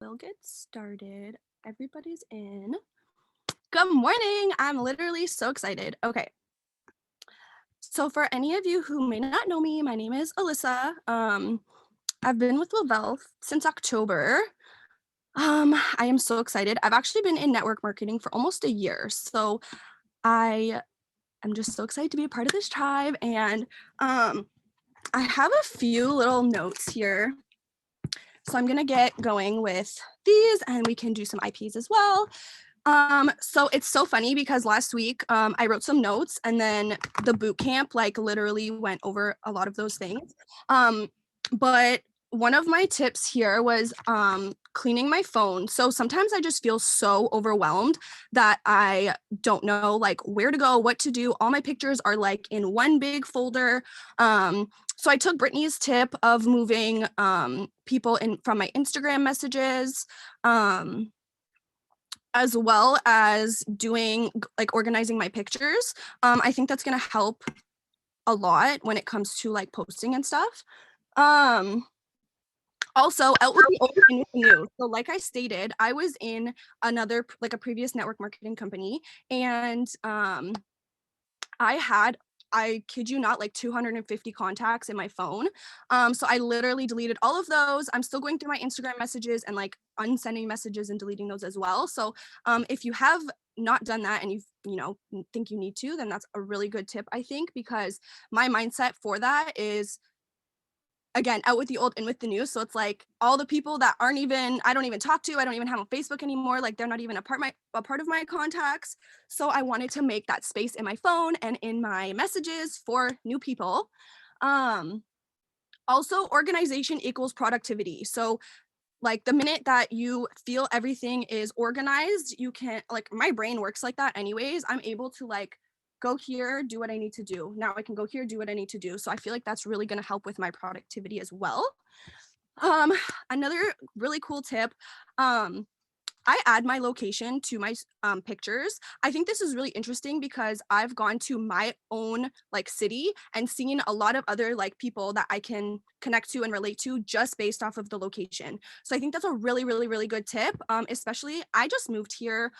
We'll get started. Everybody's in. Good morning. I'm literally so excited. Okay. So for any of you who may not know me, my name is Alyssa. I've been with Lavelle since October. I am so excited. I've actually been in network marketing for almost a year. So I am just so excited to be a part of this tribe. And I have a few little notes here. So I'm gonna get going with these and we can do some IPs as well. So it's so funny because last week I wrote some notes and then the boot camp like literally went over a lot of those things. But one of my tips here was cleaning my phone. So sometimes I just feel so overwhelmed that I don't know like where to go, what to do. All my pictures are like in one big folder. So I took Brittany's tip of moving people in from my Instagram messages. As well as doing like organizing my pictures. I think that's gonna help a lot when it comes to like posting and stuff. Also out with the old and with the new. So like I stated, I was in another like a previous network marketing company and I kid you not, like 250 contacts in my phone. So I literally deleted all of those. I'm still going through my Instagram messages and like unsending messages and deleting those as well. So if you have not done that and think you need to, then that's a really good tip, I think, because my mindset for that is again out with the old and with the new. So it's like all the people that I don't even talk to, I don't even have on Facebook anymore, like they're not even a part of my contacts. So I wanted to make that space in my phone and in my messages for new people. Also, organization equals productivity. So like the minute that you feel everything is organized, you can like my brain works like that anyways. I'm able to like go here, do what I need to do. Now I can go here, do what I need to do. So I feel like that's really going to help with my productivity as well. Another really cool tip, I add my location to my pictures. I think this is really interesting because I've gone to my own like city and seen a lot of other like people that I can connect to and relate to just based off of the location. So I think that's a really, really, really good tip. Especially I just moved here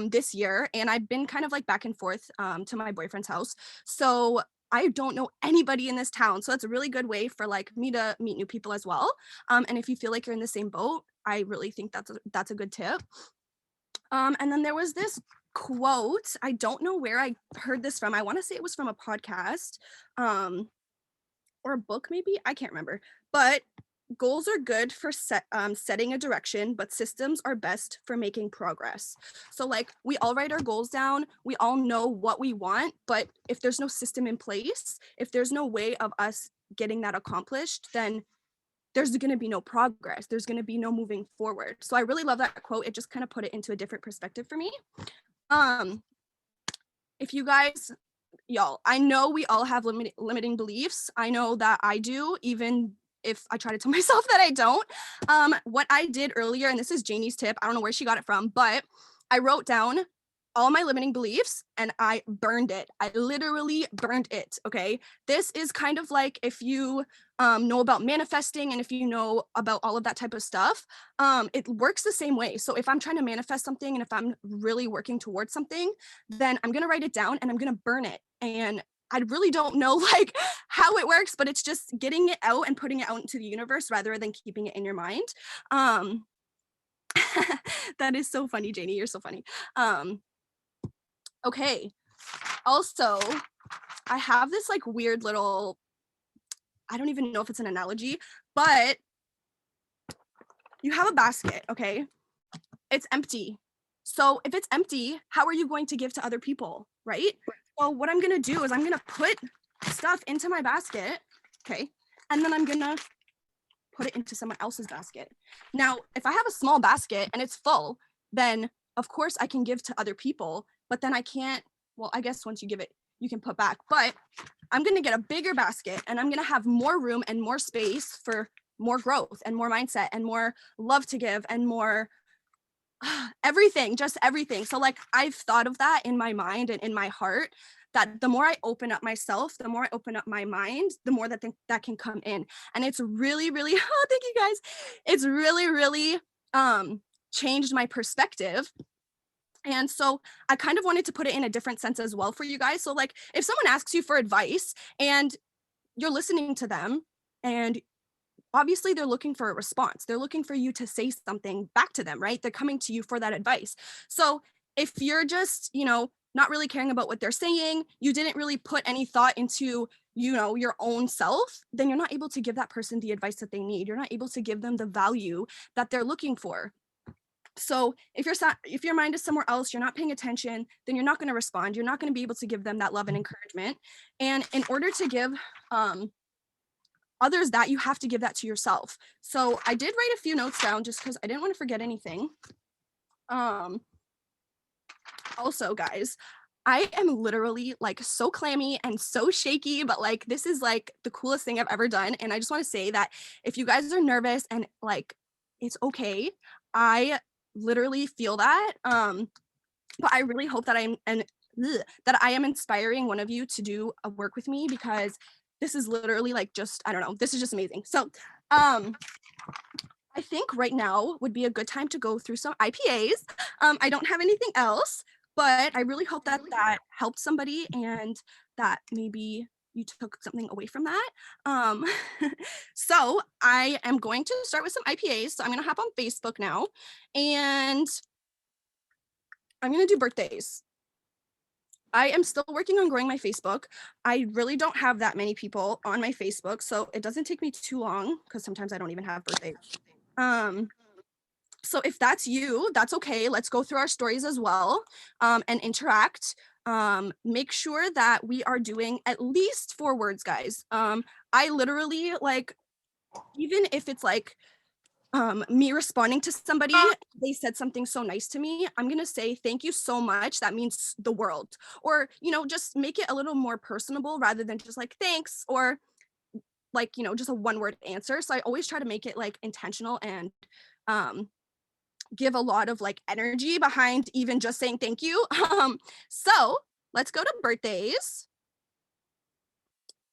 this year and I've been kind of like back and forth to my boyfriend's house. So I don't know anybody in this town. So it's a really good way for like me to meet new people as well. And if you feel like you're in the same boat, I really think that's a good tip. And then there was this quote. I don't know where I heard this from. I want to say it was from a podcast or a book, maybe. I can't remember. But goals are good for setting a direction, but systems are best for making progress. So like we all write our goals down, we all know what we want, but if there's no system in place, if there's no way of us getting that accomplished, then there's going to be no progress. There's going to be no moving forward. So I really love that quote. It just kind of put it into a different perspective for me. If you guys, y'all, I know we all have limiting beliefs. I know that I do, even if I try to tell myself that I don't. What I did earlier, and this is Janie's tip, I don't know where she got it from, but I wrote down all my limiting beliefs and I burned it. I literally burned it. Okay. This is kind of like if you know about manifesting and if you know about all of that type of stuff, it works the same way. So if I'm trying to manifest something and if I'm really working towards something, then I'm going to write it down and I'm going to burn it. And I really don't know like how it works, but it's just getting it out and putting it out into the universe rather than keeping it in your mind. That is so funny, Janie. You're so funny. Okay. Also, I have this like weird little, I don't even know if it's an analogy, but you have a basket, okay? It's empty. So if it's empty, how are you going to give to other people, right? So what I'm gonna do is I'm gonna put stuff into my basket, okay? And then I'm gonna put it into someone else's basket. Now, if I have a small basket and it's full, then of course I can give to other people, but then I can't, well, I guess once you give it, you can put back, but I'm going to get a bigger basket and I'm going to have more room and more space for more growth and more mindset and more love to give and more everything, just everything. So like I've thought of that in my mind and in my heart that the more I open up myself, the more I open up my mind, the more that can come in. And it's really, really, oh, thank you guys. It's really, really um, changed my perspective. And so I kind of wanted to put it in a different sense as well for you guys. So, like, if someone asks you for advice and you're listening to them, and obviously they're looking for a response, they're looking for you to say something back to them, right? They're coming to you for that advice. So, if you're just, not really caring about what they're saying, you didn't really put any thought into, your own self, then you're not able to give that person the advice that they need. You're not able to give them the value that they're looking for. So if your mind is somewhere else, you're not paying attention, then you're not going to respond. You're not going to be able to give them that love and encouragement. And in order to give um, others that, you have to give that to yourself. So I did write a few notes down just because I didn't want to forget anything. Um, Also, guys, I am literally like so clammy and so shaky, but like this is like the coolest thing I've ever done. And I just want to say that if you guys are nervous and like it's okay, I literally feel that. But I really hope that that I am inspiring one of you to do a work with me, because this is literally like just, I don't know, this is just amazing. So I think right now would be a good time to go through some IPAs. I don't have anything else, but I really hope that that helped somebody and that maybe you took something away from that. Um, so I am going to start with some IPAs. So I'm going to hop on Facebook now and I'm going to do birthdays. I am still working on growing my Facebook. I really don't have that many people on my Facebook, so it doesn't take me too long because sometimes I don't even have birthdays. Um, so if that's you, that's okay. Let's go through our stories as well, and interact. Make sure that we are doing at least 4 words, guys. I literally like, even if it's like me responding to somebody, they said something so nice to me, I'm gonna say thank you so much, that means the world. Or just make it a little more personable rather than just like thanks, or like just a 1 word answer. So I always try to make it like intentional and um give a lot of like energy behind even just saying thank you. So let's go to birthdays.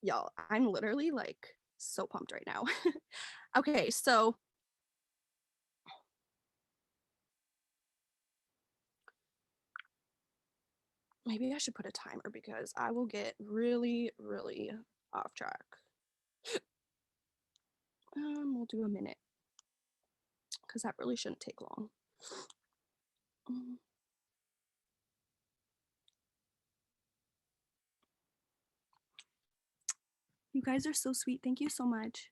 Y'all, I'm literally like so pumped right now. Okay, so maybe I should put a timer because I will get really, really off track. We'll do a minute because that really shouldn't take long. Um, You guys are so sweet. Thank you so much.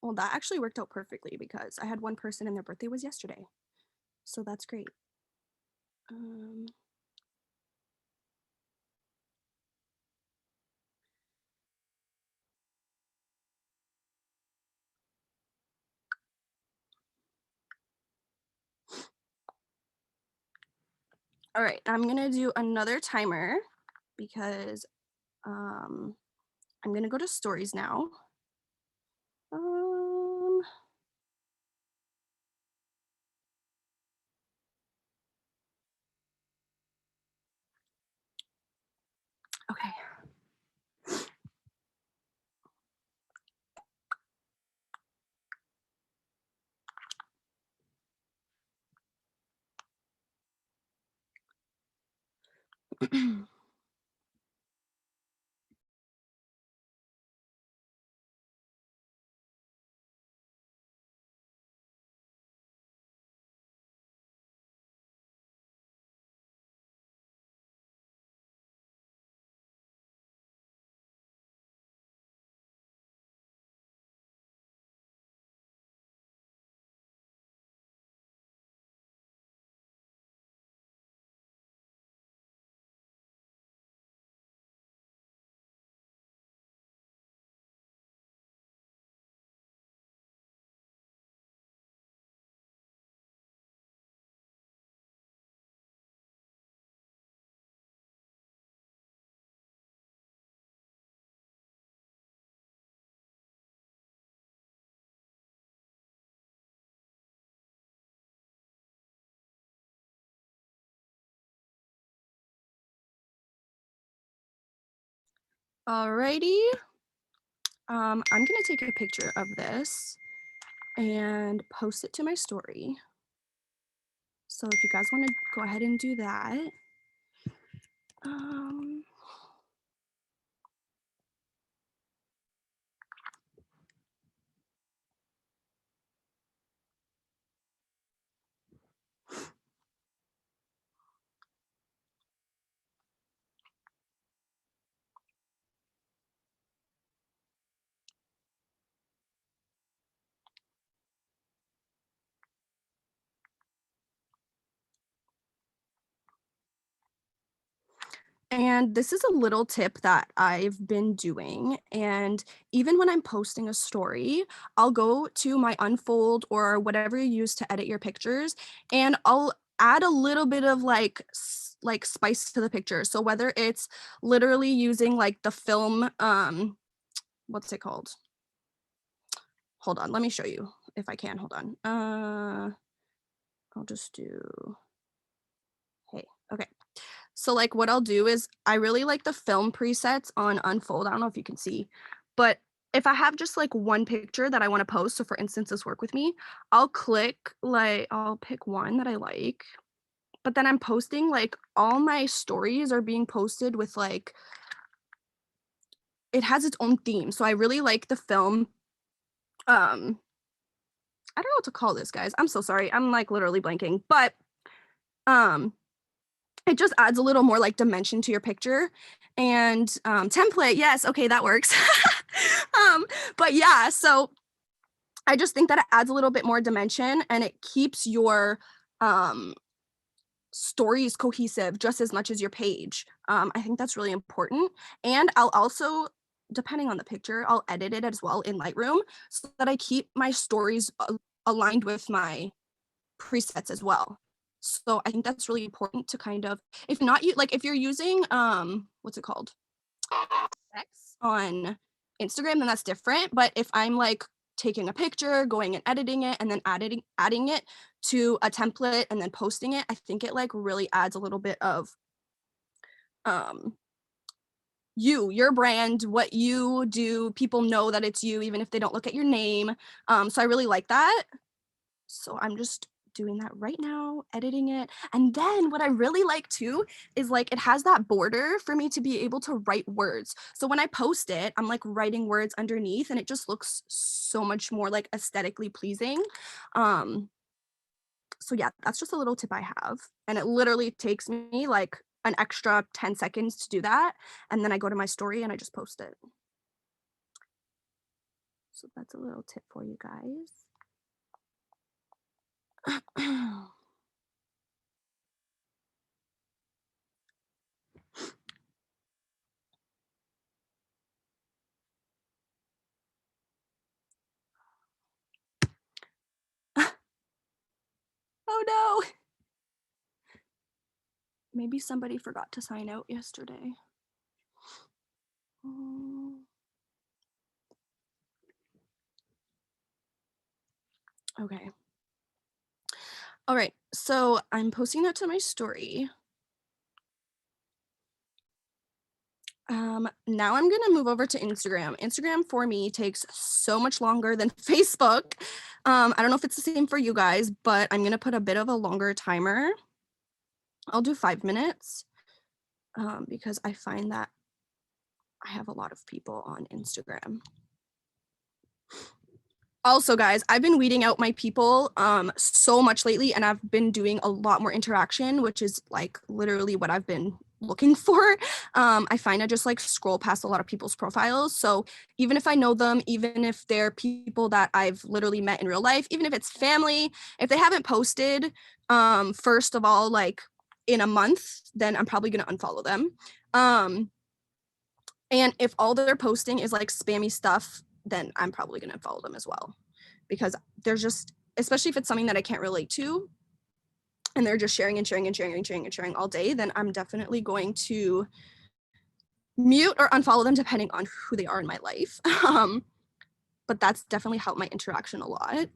Well, that actually worked out perfectly because I had one person and their birthday was yesterday. So that's great. Um, all right, I'm gonna do another timer because I'm gonna go to stories now. Um, okay. Alrighty. I'm gonna take a picture of this and post it to my story. So if you guys want to go ahead and do that. And this is a little tip that I've been doing. And even when I'm posting a story, I'll go to my unfold or whatever you use to edit your pictures, and I'll add a little bit of like spice to the picture. So whether it's literally using like the film, what's it called? Hold on, let me show you if I can. Hold on. I'll just do, hey, okay. So like what I'll do is I really like the film presets on Unfold. I don't know if you can see, but if I have just like one picture that I want to post, so for instance, this work with me, I'll pick one that I like, but then I'm posting like all my stories are being posted with like, it has its own theme. So I really like the film. I don't know what to call this, guys. I'm so sorry. I'm like literally blanking, but um, it just adds a little more like dimension to your picture. And template, yes, okay, that works. um, but yeah, so I just think that it adds a little bit more dimension and it keeps your stories cohesive just as much as your page. I think that's really important. And I'll also, depending on the picture, I'll edit it as well in Lightroom so that I keep my stories aligned with my presets as well. So I think that's really important to kind of, if not you, like if you're using, what's it called? Text on Instagram, then that's different. But if I'm like taking a picture, going and editing it, and then adding it to a template and then posting it, I think it like really adds a little bit of um your brand, what you do. People know that it's you, even if they don't look at your name. So I really like that. So I'm just doing that right now, editing it. And then what I really like too is like it has that border for me to be able to write words. So when I post it, I'm like writing words underneath and it just looks so much more like aesthetically pleasing. So yeah, that's just a little tip I have. And it literally takes me like an extra 10 seconds to do that. And then I go to my story and I just post it. So that's a little tip for you guys. Oh no. Maybe somebody forgot to sign out yesterday. Okay. All right. So I'm posting that to my story. Now I'm gonna move over to Instagram. Instagram for me takes so much longer than Facebook. I don't know if it's the same for you guys, but I'm gonna put a bit of a longer timer. I'll do 5 minutes because I find that I have a lot of people on Instagram. Also, guys, I've been weeding out my people so much lately, and I've been doing a lot more interaction, which is like literally what I've been looking for. I find I just like scroll past a lot of people's profiles. So even if I know them, even if they're people that I've literally met in real life, even if it's family, if they haven't posted, first of all, like in a month, then I'm probably gonna unfollow them. And if all they're posting is like spammy stuff, then I'm probably going to follow them as well. Because there's just, especially if it's something that I can't relate to, and they're just sharing and sharing and sharing and sharing and sharing all day, then I'm definitely going to mute or unfollow them depending on who they are in my life. But that's definitely helped my interaction a lot.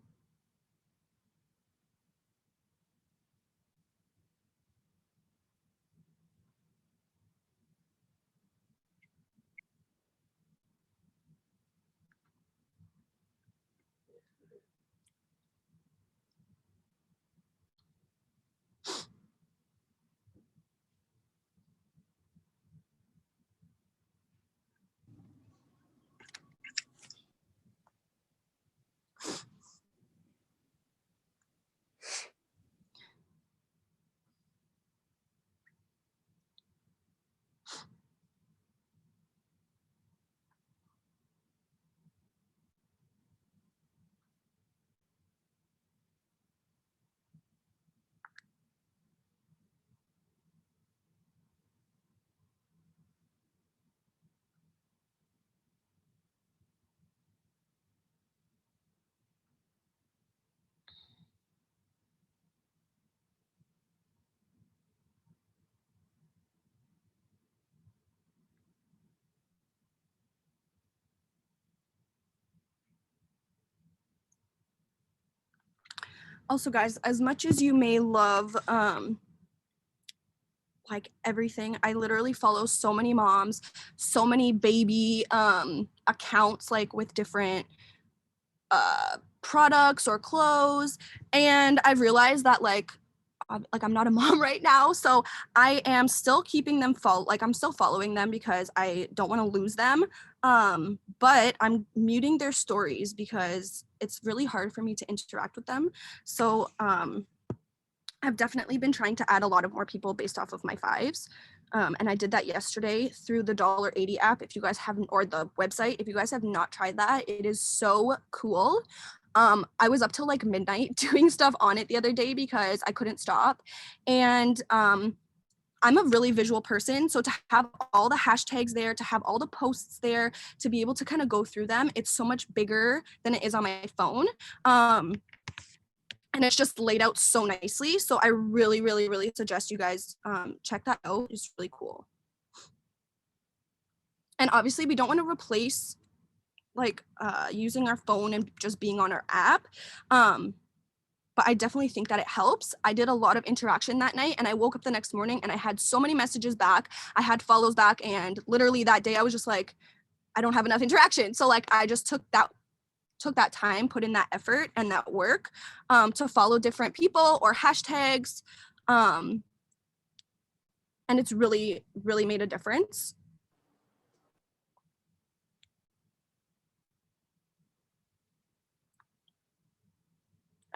Also, guys, as much as you may love like everything, I literally follow so many moms, so many baby accounts like with different products or clothes, and I've realized that like I'm not a mom right now, so I am still keeping them I'm still following them because I don't want to lose them, but I'm muting their stories because it's really hard for me to interact with them. So I've definitely been trying to add a lot of more people based off of my fives. And I did that yesterday through the $1.80 app. If you guys haven't, or the website, if you guys have not tried that, it is so cool. I was up till like midnight doing stuff on it the other day because I couldn't stop. And I'm a really visual person. So to have all the hashtags there, to have all the posts there, to be able to kind of go through them, it's so much bigger than it is on my phone. And it's just laid out so nicely. So I really, really, really suggest you guys check that out. It's really cool. And obviously we don't want to replace like using our phone and just being on our app. But I definitely think that it helps. I did a lot of interaction that night and I woke up the next morning and I had so many messages back. I had follows back, and literally that day I was just like, I don't have enough interaction. So like I just took that time, put in that effort and that work to follow different people or hashtags. And it's really, really made a difference.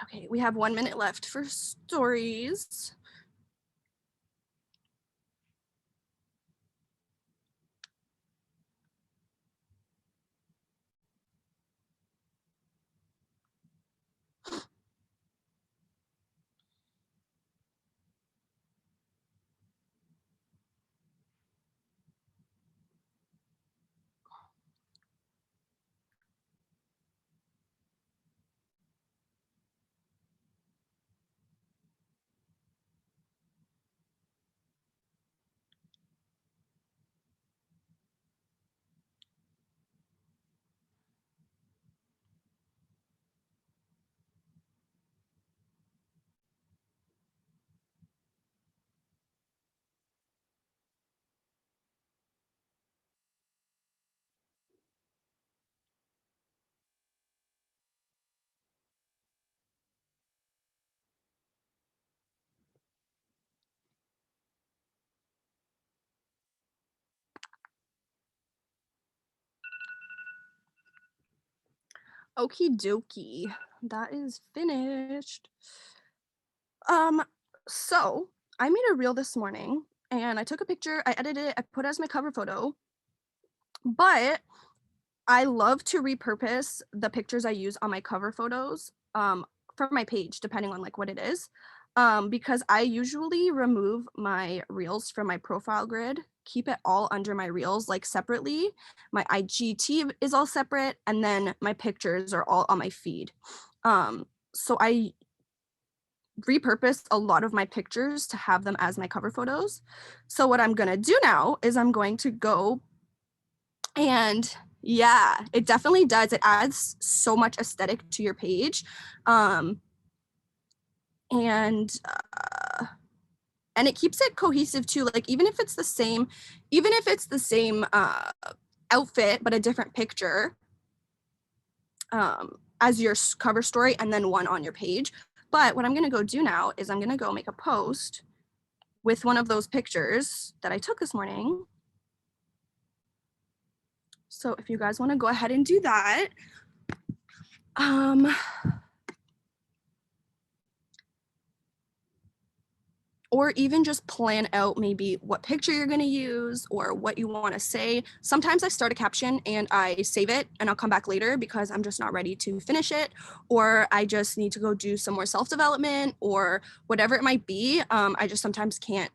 Okay, we have 1 minute left for stories. Okie dokie, that is finished. So I made a reel this morning and I took a picture, I edited it, I put it as my cover photo, but I love to repurpose the pictures I use on my cover photos for my page, depending on like what it is. Because I usually remove my reels from my profile grid, keep it all under my reels like separately. My IGT is all separate, and then my pictures are all on my feed. So I repurposed a lot of my pictures to have them as my cover photos. So what I'm gonna do now is I'm going to go and yeah, it definitely does. It adds so much aesthetic to your page. And it keeps it cohesive too. Like even if it's the same outfit but a different picture, as your cover story and then one on your page. But what I'm gonna go do now is I'm gonna go make a post with one of those pictures that I took this morning. So if you guys wanna go ahead and do that, or even just plan out maybe what picture you're gonna use or what you wanna say. Sometimes I start a caption and I save it and I'll come back later because I'm just not ready to finish it, or I just need to go do some more self-development or whatever it might be. I just sometimes can't,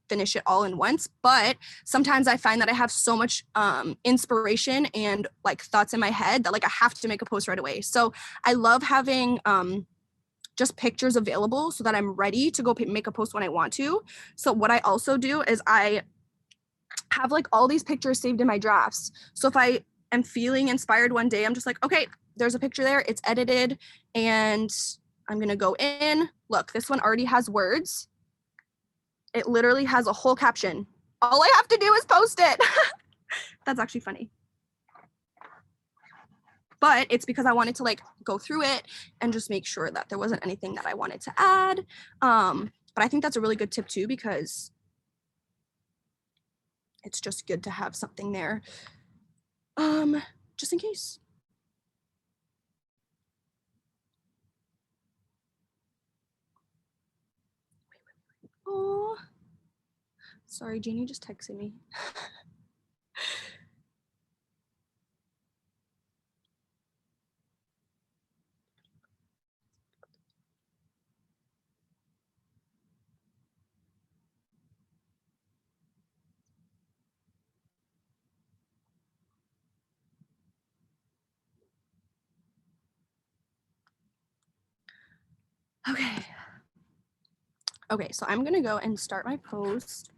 finish it all in once. But sometimes I find that I have so much inspiration and like thoughts in my head that like I have to make a post right away. So I love having just pictures available so that I'm ready to go make a post when I want to. So what I also do is I have like all these pictures saved in my drafts. So if I am feeling inspired one day, I'm just like, okay, there's a picture there, it's edited, and I'm gonna go in. Look, this one already has words. It literally has a whole caption. All I have to do is post it. That's actually funny. But it's because I wanted to like go through it and just make sure that there wasn't anything that I wanted to add. But I think that's a really good tip too, because it's just good to have something there, just in case. Oh, sorry, Janie just texted me. Okay, so I'm gonna go and start my post.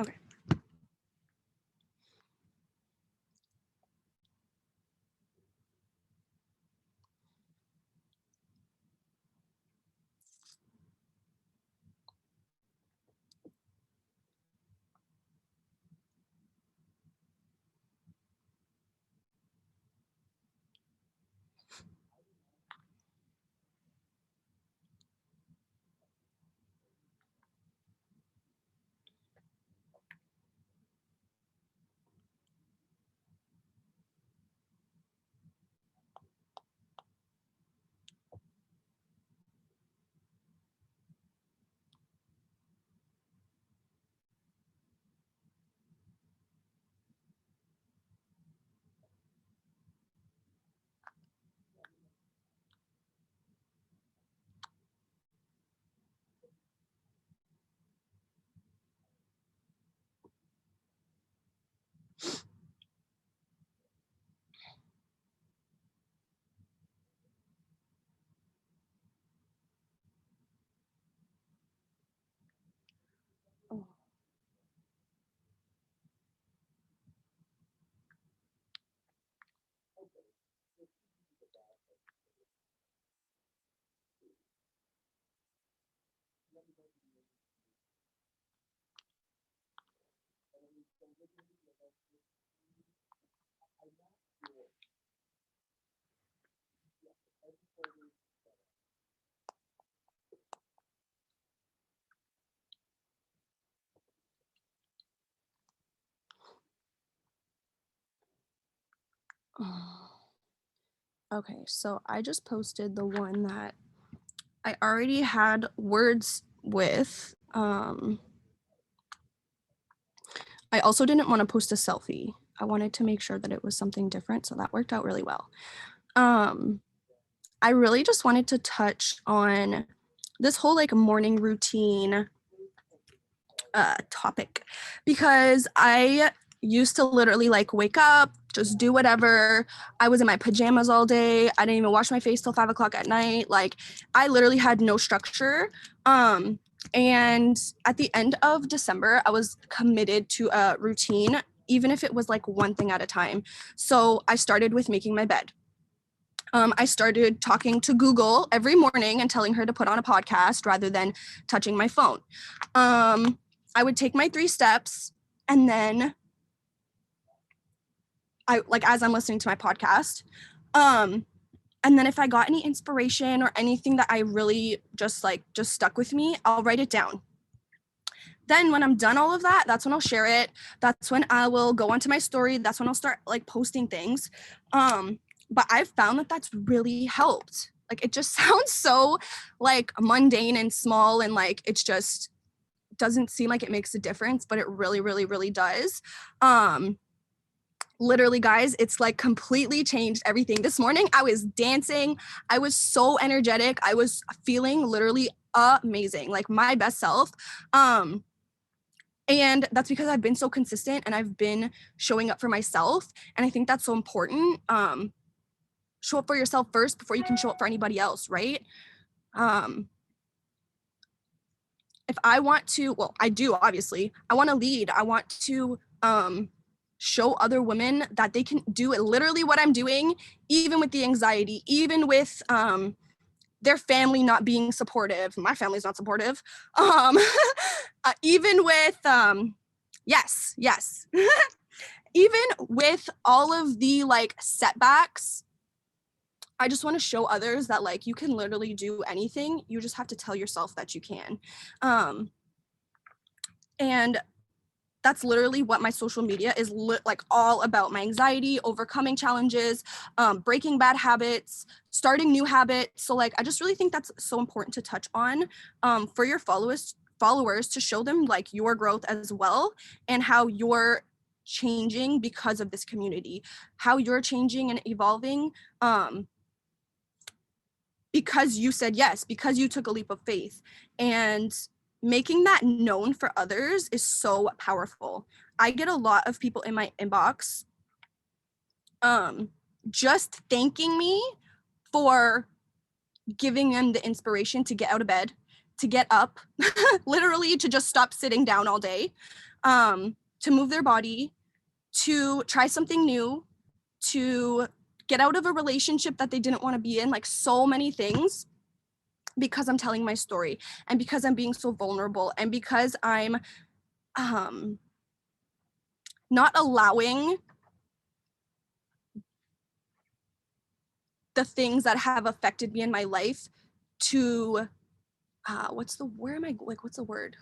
Okay. Okay, so I just posted the one that I already had words with. I also didn't want to post a selfie. I wanted to make sure that it was something different, so that worked out really well. I really just wanted to touch on this whole like morning routine topic, because I used to literally like wake up, just do whatever. I was in my pajamas all day. I didn't even wash my face till 5 o'clock at night. Like I literally had no structure. And at the end of December, I was committed to a routine even if it was like one thing at a time. So I started with making my bed. I started talking to Google every morning and telling her to put on a podcast rather than touching my phone. I would take my 3 steps, and then as I'm listening to my podcast, and then if I got any inspiration or anything that I really just stuck with me, I'll write it down. Then when I'm done all of that, that's when I'll share it. That's when I will go onto my story. That's when I'll start like posting things. But I've found that that's really helped. Like, it just sounds so like mundane and small, and like it's just doesn't seem like it makes a difference, but it really, really, really does. Literally, guys, it's like completely changed everything. This morning I was dancing. I was so energetic. I was feeling literally amazing, like my best self. And that's because I've been so consistent and I've been showing up for myself. And I think that's so important. Show up for yourself first before you can show up for anybody else, right? If I want to, well, I do, obviously. I want to lead. I want to show other women that they can do literally what I'm doing, even with the anxiety, even with their family not being supportive. My family's not supportive. Even with, yes. Even with all of the like setbacks, I just want to show others that like you can literally do anything. You just have to tell yourself that you can. And that's literally what my social media is like all about: my anxiety, overcoming challenges, breaking bad habits, starting new habits. So like, I just really think that's so important to touch on for your followers to show them like your growth as well, and how you're changing because of this community, how you're changing and evolving because you said yes, because you took a leap of faith. And making that known for others is so powerful. I get a lot of people in my inbox just thanking me for giving them the inspiration to get out of bed, to get up, literally to just stop sitting down all day, to move their body, to try something new, to get out of a relationship that they didn't want to be in, like so many things, because I'm telling my story, and because I'm being so vulnerable, and because I'm not allowing the things that have affected me in my life to what's the word?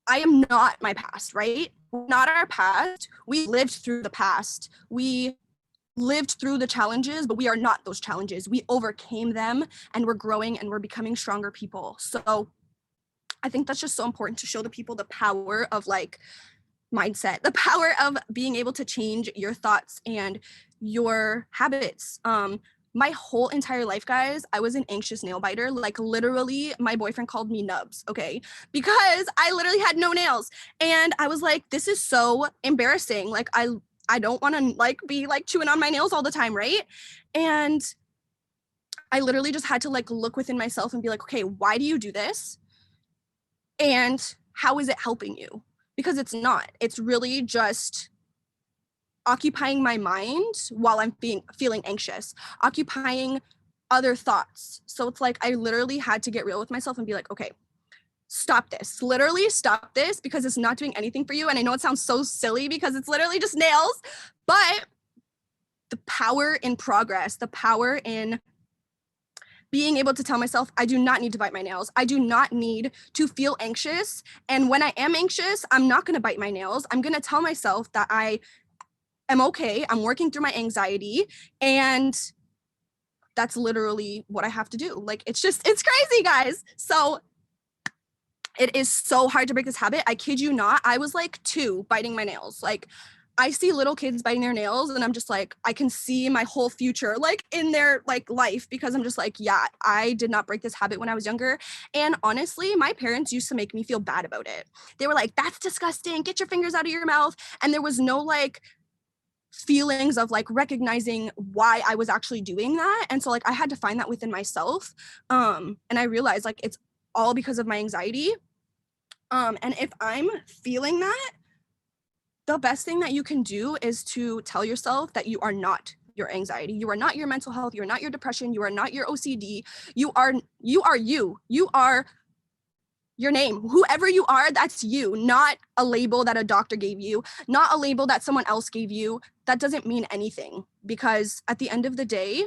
I am not my past, right? We're not our past. We lived through the past. We lived through the challenges, but we are not those challenges. We overcame them, and we're growing and we're becoming stronger people. So I think that's just so important to show the people the power of like mindset, the power of being able to change your thoughts and your habits. My whole entire life, guys, I was an anxious nail biter. Like literally, my boyfriend called me Nubs, okay? Because I literally had no nails. And I was like, this is so embarrassing. Like I don't want to like be like chewing on my nails all the time, right? And I literally just had to like look within myself and be like, okay, why do you do this? And how is it helping you? Because it's not. It's really just occupying my mind while I'm feeling anxious, occupying other thoughts. So it's like I literally had to get real with myself and be like, okay, stop this. Literally stop this, because it's not doing anything for you. And I know it sounds so silly because it's literally just nails, but the power in progress, the power in being able to tell myself, I do not need to bite my nails. I do not need to feel anxious. And when I am anxious, I'm not going to bite my nails. I'm going to tell myself that I am okay. I'm working through my anxiety. And that's literally what I have to do. Like, it's crazy, guys. So it is so hard to break this habit. I kid you not. I was like 2 biting my nails. Like, I see little kids biting their nails and I'm just like, I can see my whole future like in their like life, because I'm just like, yeah, I did not break this habit when I was younger. And honestly, my parents used to make me feel bad about it. They were like, that's disgusting. Get your fingers out of your mouth. And there was no like feelings of like recognizing why I was actually doing that. And so like I had to find that within myself. And I realized like it's all because of my anxiety. And if I'm feeling that, the best thing that you can do is to tell yourself that you are not your anxiety. You are not your mental health. You are not your depression. You are not your OCD. You are you. You are your name. Whoever you are, that's you, not a label that a doctor gave you, not a label that someone else gave you. That doesn't mean anything, because at the end of the day,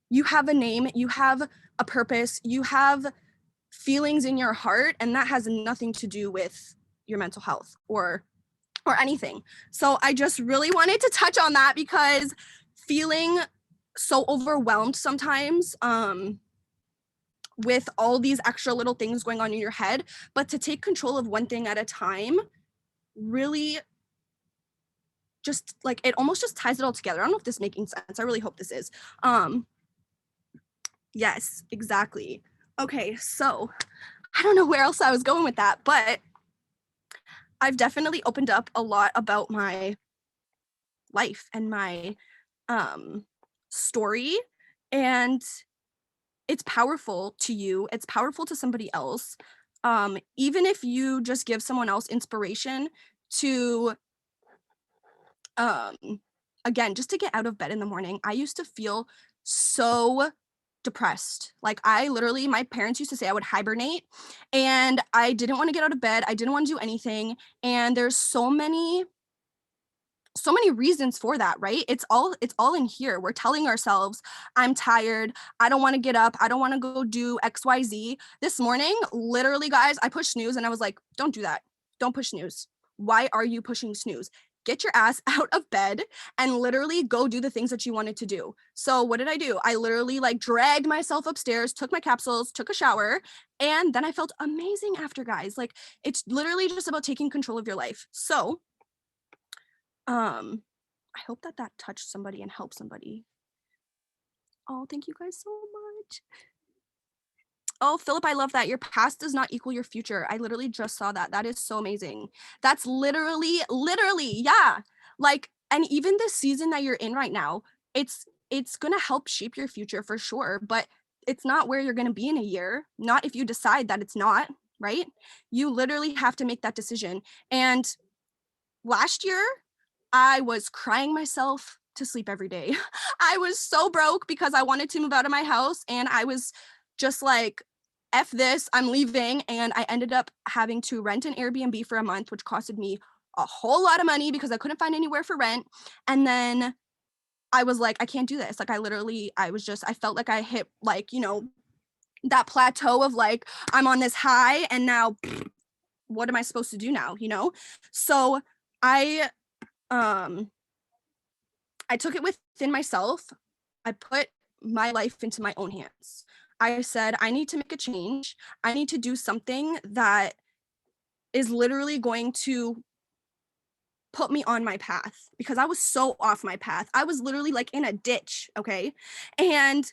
you have a name, you have a purpose, you have feelings in your heart, and that has nothing to do with your mental health or anything. So I just really wanted to touch on that, because feeling so overwhelmed sometimes with all these extra little things going on in your head, but to take control of one thing at a time really just like, it almost just ties it all together. I don't know if this is making sense. I really hope this is. Yes, exactly. Okay, so I don't know where else I was going with that, but I've definitely opened up a lot about my life and my story, and it's powerful to you, it's powerful to somebody else. Even if you just give someone else inspiration to um again, just to get out of bed in the morning. I used to feel so depressed. Like, I literally, my parents used to say I would hibernate, and I didn't want to get out of bed. I didn't want to do anything. And there's so many reasons for that, right? It's all in here. We're telling ourselves, I'm tired, I don't want to get up, I don't want to go do XYZ. This morning, literally, guys, I pushed snooze and I was like, don't do that. Don't push snooze. Why are you pushing snooze? Get your ass out of bed and literally go do the things that you wanted to do. So what did I do? I literally like dragged myself upstairs, took my capsules, took a shower, and then I felt amazing after, guys. Like, it's literally just about taking control of your life. So I hope that that touched somebody and helped somebody. Oh, thank you guys so much. Oh, Philip, I love that. Your past does not equal your future. I literally just saw that. That is so amazing. That's literally, yeah. Like, and even this season that you're in right now, it's gonna help shape your future for sure, but it's not where you're gonna be in a year. Not if you decide that it's not, right? You literally have to make that decision. And last year, I was crying myself to sleep every day. I was so broke because I wanted to move out of my house, and I was just like, F this, I'm leaving. And I ended up having to rent an Airbnb for a month, which costed me a whole lot of money because I couldn't find anywhere for rent. And then I was like, I can't do this. Like, I felt like I hit, like, that plateau of like, I'm on this high, and now what am I supposed to do now? So I um I took it within myself. I put my life into my own hands. I said, I need to make a change. I need to do something that is literally going to put me on my path, because I was so off my path. I was literally like in a ditch, okay? And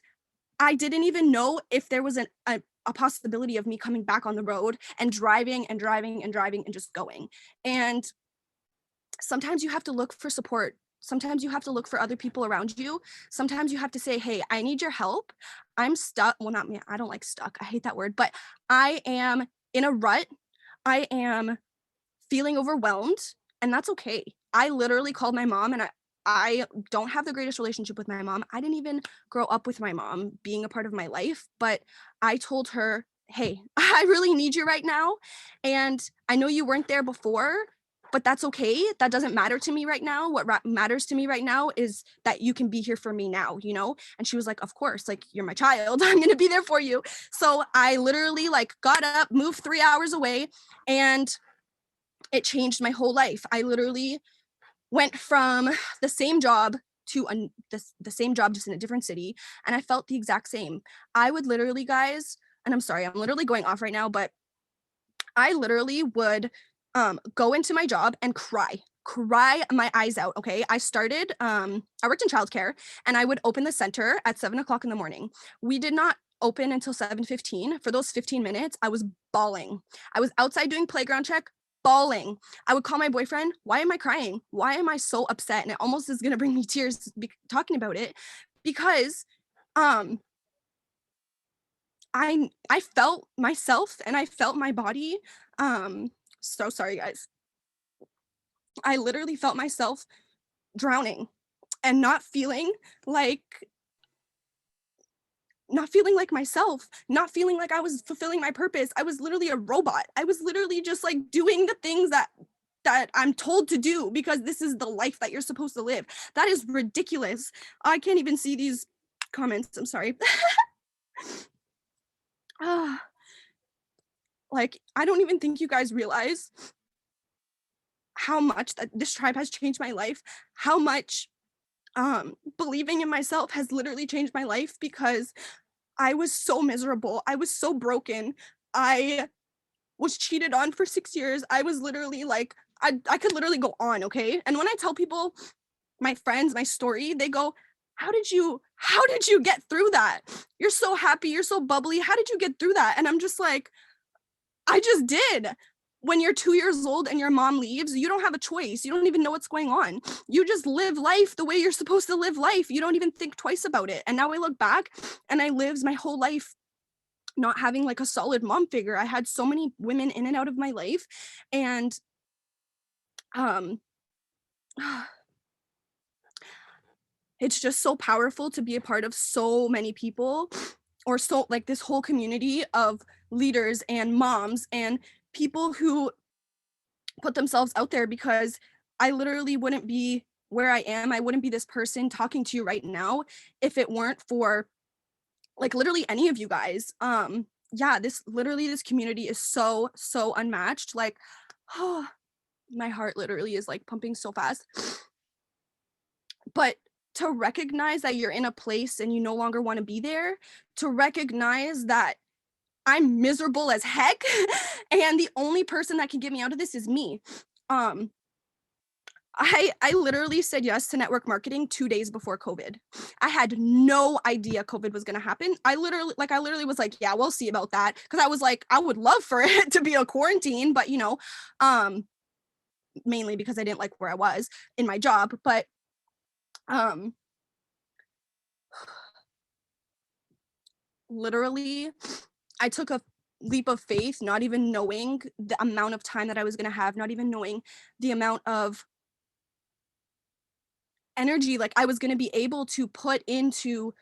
I didn't even know if there was a possibility of me coming back on the road and driving and driving and driving and just going. And sometimes you have to look for support. Sometimes you have to look for other people around you. Sometimes you have to say, hey, I need your help. I'm stuck. Well, not me. I don't like stuck. I hate that word, but I am in a rut. I am feeling overwhelmed, and that's okay. I literally called my mom, and I don't have the greatest relationship with my mom. I didn't even grow up with my mom being a part of my life, but I told her, hey, I really need you right now. And I know you weren't there before, but that's okay. That doesn't matter to me right now. What matters to me right now is that you can be here for me now. And she was like, of course, like, you're my child. I'm going to be there for you. So I literally like got up, moved 3 hours away, and it changed my whole life. I literally went from the same job to the same job, just in a different city, and I felt the exact same. I would literally, guys, and I'm sorry, I'm literally going off right now, but I literally would go into my job and cry my eyes out. Okay. I worked in childcare, and I would open the center at 7 o'clock in the morning. We did not open until 7:15. For those 15 minutes, I was bawling. I was outside doing playground check, bawling. I would call my boyfriend. Why am I crying? Why am I so upset? And it almost is going to bring me tears talking about it, because um I felt myself and I felt my body. So sorry guys. I literally felt myself drowning and like not feeling like myself, not feeling like I was fulfilling my purpose. I was literally a robot. I was literally just like doing the things that I'm told to do because this is the life that you're supposed to live. That is ridiculous. I can't even see these comments. I'm sorry. Ah, like I don't even think you guys realize how much that this tribe has changed my life, how much believing in myself has literally changed my life because I was so miserable. I was so broken. I was cheated on for 6 years. I was literally like, I could literally go on, okay? And when I tell people, my friends, my story, they go, how did you get through that? You're so happy, you're so bubbly. How did you get through that? And I'm just like, I just did. When you're 2 years old and your mom leaves, you don't have a choice. You don't even know what's going on. You just live life the way you're supposed to live life. You don't even think twice about it. And now I look back and I lived my whole life not having like a solid mom figure. I had so many women in and out of my life. And um it's just so powerful to be a part of so many people or so like this whole community of leaders and moms and people who put themselves out there because I literally wouldn't be where I am. I wouldn't be this person talking to you right now if it weren't for like literally any of you guys. Yeah, this community is so unmatched. Like, oh, my heart literally is like pumping so fast. But to recognize that you're in a place and you no longer want to be there, to recognize that I'm miserable as heck and the only person that can get me out of this is me. Um, I literally said yes to network marketing 2 days before COVID. I had no idea COVID was gonna happen. I literally was like, yeah, we'll see about that. Cause I was like, I would love for it to be a quarantine, but um, mainly because I didn't like where I was in my job. But um literally I took a leap of faith, not even knowing the amount of time that I was gonna have, not even knowing the amount of energy like I was gonna be able to put into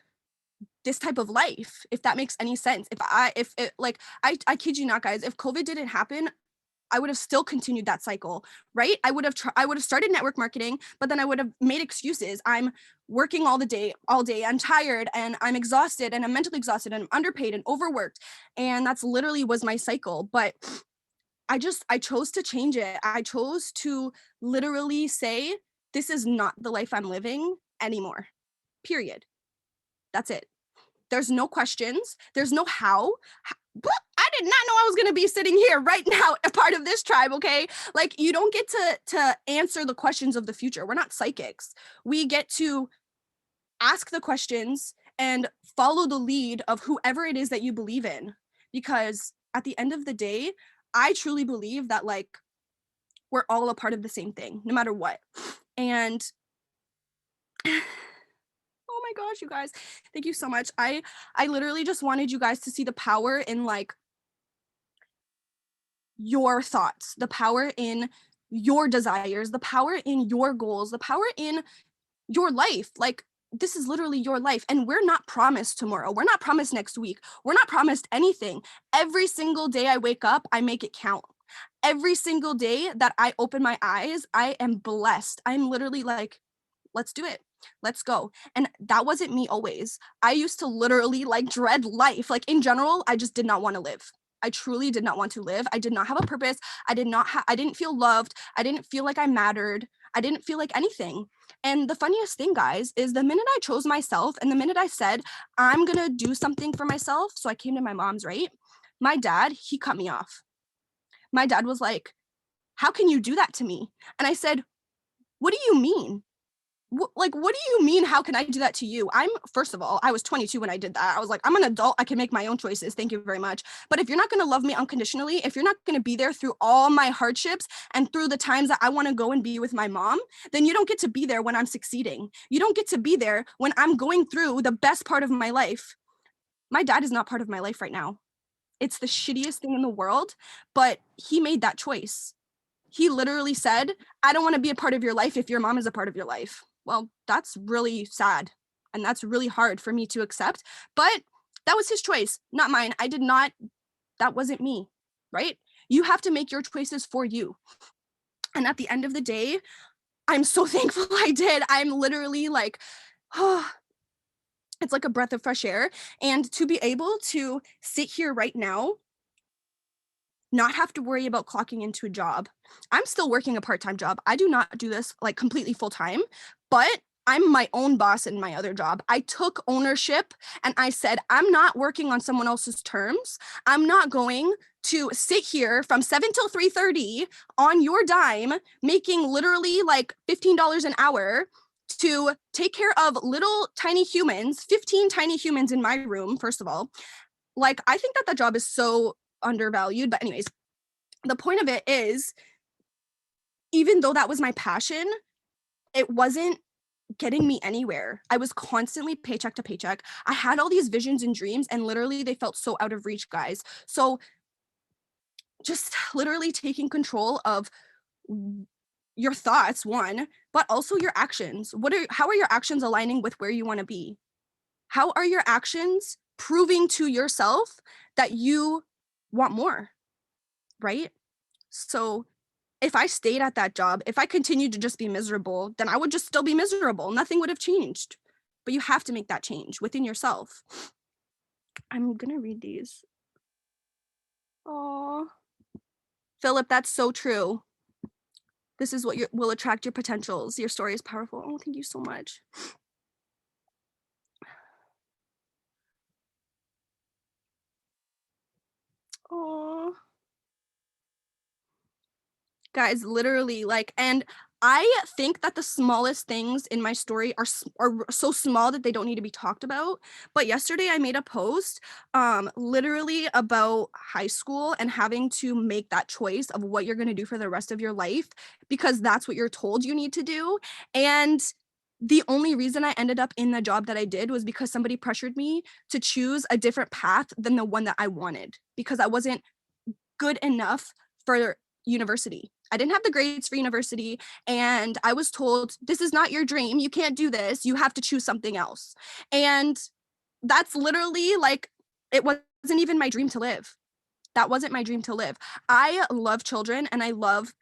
this type of life, if that makes any sense. If it like I kid you not, guys, if COVID didn't happen, I would have still continued that cycle, right? I would have started network marketing, but then I would have made excuses. I'm working all day. I'm tired and I'm exhausted and I'm mentally exhausted and I'm underpaid and overworked. And that's literally was my cycle. But I chose to change it. I chose to literally say, this is not the life I'm living anymore. Period. That's it. There's no questions. There's no how. I did not know I was going to be sitting here right now, a part of this tribe, okay? Like you don't get to answer the questions of the future. We're not psychics. We get to ask the questions and follow the lead of whoever it is that you believe in. Because at the end of the day, I truly believe that like we're all a part of the same thing, no matter what. And oh my gosh, you guys, thank you so much. I literally just wanted you guys to see the power in like your thoughts, the power in your desires, the power in your goals, the power in your life. Like this is literally your life and we're not promised tomorrow. We're not promised next week. We're not promised anything. Every single day I wake up, I make it count. Every single day that I open my eyes, I am blessed. I'm literally like, let's do it. Let's go. And that wasn't me always. I used to literally like dread life. Like in general, I just did not want to live. I truly did not want to live. I did not have a purpose. I didn't feel loved. I didn't feel like I mattered. I didn't feel like anything. And the funniest thing, guys, is the minute I chose myself and the minute I said, I'm going to do something for myself. So I came to my mom's, right? My dad, he cut me off. My dad was like, how can you do that to me? And I said, what do you mean? What do you mean? How can I do that to you? First of all, I was 22 when I did that. I was like, I'm an adult. I can make my own choices. Thank you very much. But if you're not going to love me unconditionally, if you're not going to be there through all my hardships and through the times that I want to go and be with my mom, then you don't get to be there when I'm succeeding. You don't get to be there when I'm going through the best part of my life. My dad is not part of my life right now. It's the shittiest thing in the world, but he made that choice. He literally said, I don't want to be a part of your life if your mom is a part of your life. Well, that's really sad. And that's really hard for me to accept. But that was his choice, not mine. I did not, that wasn't me, right? You have to make your choices for you. And at the end of the day, I'm so thankful I did. I'm literally like, oh, it's like a breath of fresh air. And to be able to sit here right now, not have to worry about clocking into a job. I'm still working a part-time job. I do not do this like completely full-time, but I'm my own boss in my other job. I took ownership and I said, I'm not working on someone else's terms. I'm not going to sit here from 7 till 3:30 on your dime, making literally like $15 an hour to take care of little tiny humans, 15 tiny humans in my room, first of all. Like, I think that job is so undervalued. But anyways, the point of it is, even though that was my passion, it wasn't getting me anywhere. I was constantly paycheck to paycheck. I had all these visions and dreams, and literally they felt so out of reach, guys. So just literally taking control of your thoughts, one, but also your actions. How are your actions aligning with where you want to be? How are your actions proving to yourself that you want more, right? So if I stayed at that job, if I continued to just be miserable, then I would just still be miserable. Nothing would have changed. But you have to make that change within yourself. I'm gonna read these. Oh, Philip, that's so true. This is what will attract your potentials. Your story is powerful. Oh, thank you so much. Oh, guys, literally, like, and I think that the smallest things in my story are so small that they don't need to be talked about. But yesterday I made a post literally about high school and having to make that choice of what you're going to do for the rest of your life, because that's what you're told you need to do. And the only reason I ended up in the job that I did was because somebody pressured me to choose a different path than the one that I wanted, because I wasn't good enough for university. I didn't have the grades for university, and I was told, this is not your dream. You can't do this. You have to choose something else. And that's literally like, it wasn't even my dream to live. That wasn't my dream to live. I love children and I love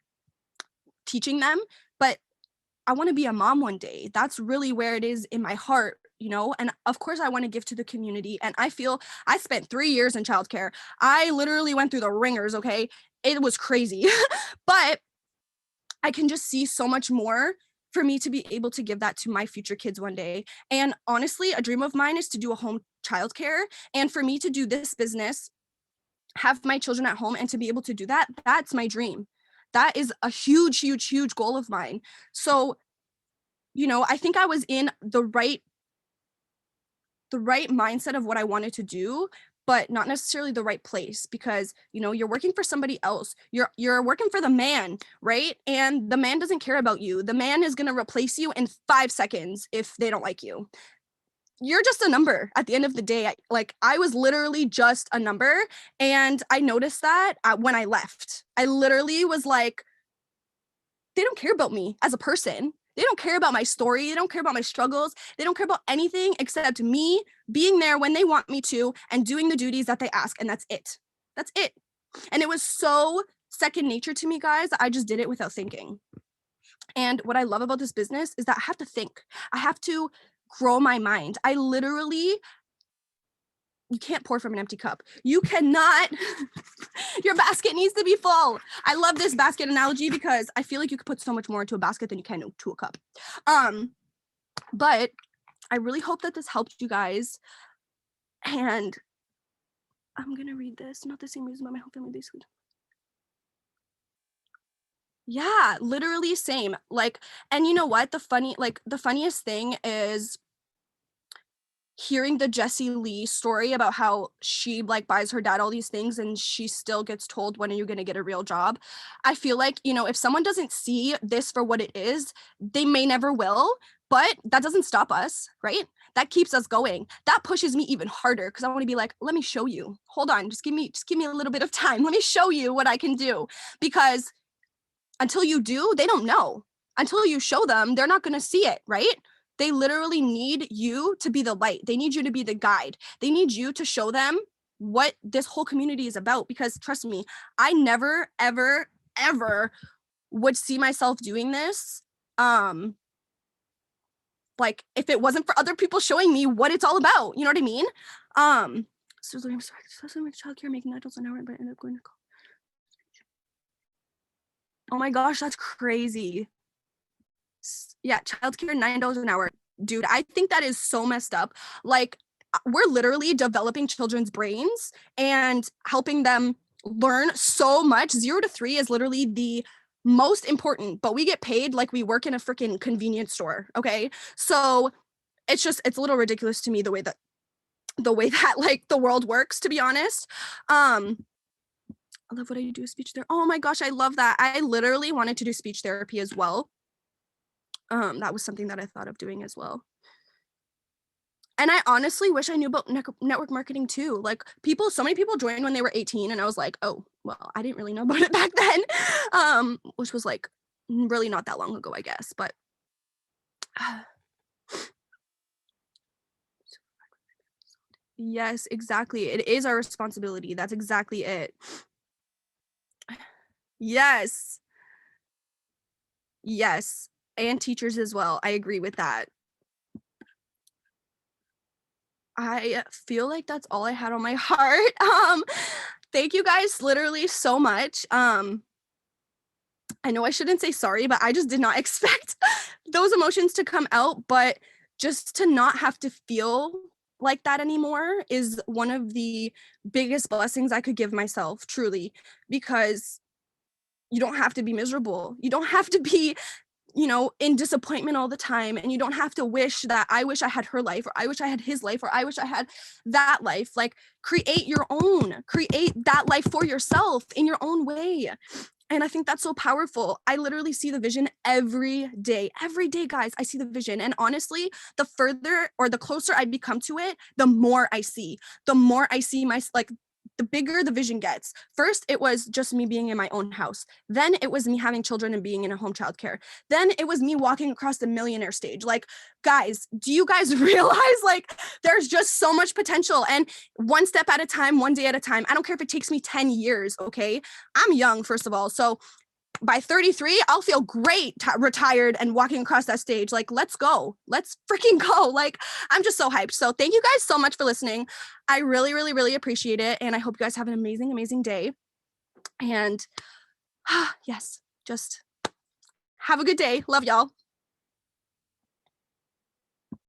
teaching them, but I want to be a mom one day. That's really where it is in my heart, you know? And of course I want to give to the community. And I feel I spent 3 years in childcare. I literally went through the ringers, okay? It was crazy. But I can just see so much more for me to be able to give that to my future kids one day. And honestly, a dream of mine is to do a home childcare. And for me to do this business, have my children at home, and to be able to do that, that's my dream. That is a huge, huge, huge goal of mine. So, you know, I think I was in the right mindset of what I wanted to do, but not necessarily the right place, because, you know, you're working for somebody else. You're working for the man, right? And the man doesn't care about you. The man is going to replace you in 5 seconds if they don't like you. You're just a number at the end of the day. I was literally just a number, and I noticed that when I left. I literally was like, they don't care about me as a person. They don't care about my story. They don't care about my struggles. They don't care about anything except me being there when they want me to and doing the duties that they ask. And that's it. That's it. And it was so second nature to me, guys. I just did it without thinking. And what I love about this business is that I have to think. I have to grow my mind. I literally, you can't pour from an empty cup. You cannot, your basket needs to be full. I love this basket analogy because I feel like you could put so much more into a basket than you can into a cup. But I really hope that this helped you guys. And I'm gonna read this. Not the same reason, but my whole family basically. Yeah, literally same. Like, and you know what? The funniest thing is hearing the Jessie Lee story about how she like buys her dad all these things and she still gets told, when are you going to get a real job? I feel like, you know, if someone doesn't see this for what it is, they may never will, but that doesn't stop us, right? that keeps us going. That pushes me even harder because I want to be like, let me show you. Hold on, just give me a little bit of time. Let me show you what I can do. Because until you do, they don't know. Until you show them, they're not going to see it, right? They literally need you to be the light. They need you to be the guide. They need you to show them what this whole community is about. Because trust me, I never, ever, ever would see myself doing this. Like if it wasn't for other people showing me what it's all about, you know what I mean? So I'm sorry, especially with childcare, making adults an hour, but I ended up going to college. Oh my gosh, that's crazy. Yeah, childcare, $9 an hour. Dude, I think that is so messed up. Like, we're literally developing children's brains and helping them learn so much. 0 to 3 is literally the most important, but we get paid like we work in a freaking convenience store. Okay. So it's a little ridiculous to me the way that like the world works, to be honest. I love what I do speech therapy. Oh my gosh, I love that. I literally wanted to do speech therapy as well. That was something that I thought of doing as well. And I honestly wish I knew about network marketing too. Like so many people joined when they were 18 and I was like, oh, well, I didn't really know about it back then. Which was like really not that long ago, I guess, but yes, exactly. It is our responsibility. That's exactly it. Yes. Yes. And teachers as well. I agree with that. I feel like that's all I had on my heart. Thank you guys literally so much. I know I shouldn't say sorry, but I just did not expect those emotions to come out, but just to not have to feel like that anymore is one of the biggest blessings I could give myself, truly, because you don't have to be miserable. You don't have to be in disappointment all the time. And you don't have to wish that I wish I had her life, or I wish I had his life, or I wish I had that life. Like create that life for yourself in your own way. And I think that's so powerful. I literally see the vision every day, guys. I see the vision. And honestly, the further or the closer I become to it, the more I see the bigger the vision gets. First, it was just me being in my own house. Then it was me having children and being in a home childcare. Then it was me walking across the millionaire stage. Like, guys, do you guys realize like there's just so much potential, and one step at a time, one day at a time. I don't care if it takes me 10 years, okay? I'm young, first of all. So by 33, I'll feel great retired and walking across that stage. Like, let's go. Let's freaking go. Like, I'm just so hyped. So thank you guys so much for listening. I really, really, really appreciate it. And I hope you guys have an amazing, amazing day. And yes, just have a good day. Love y'all.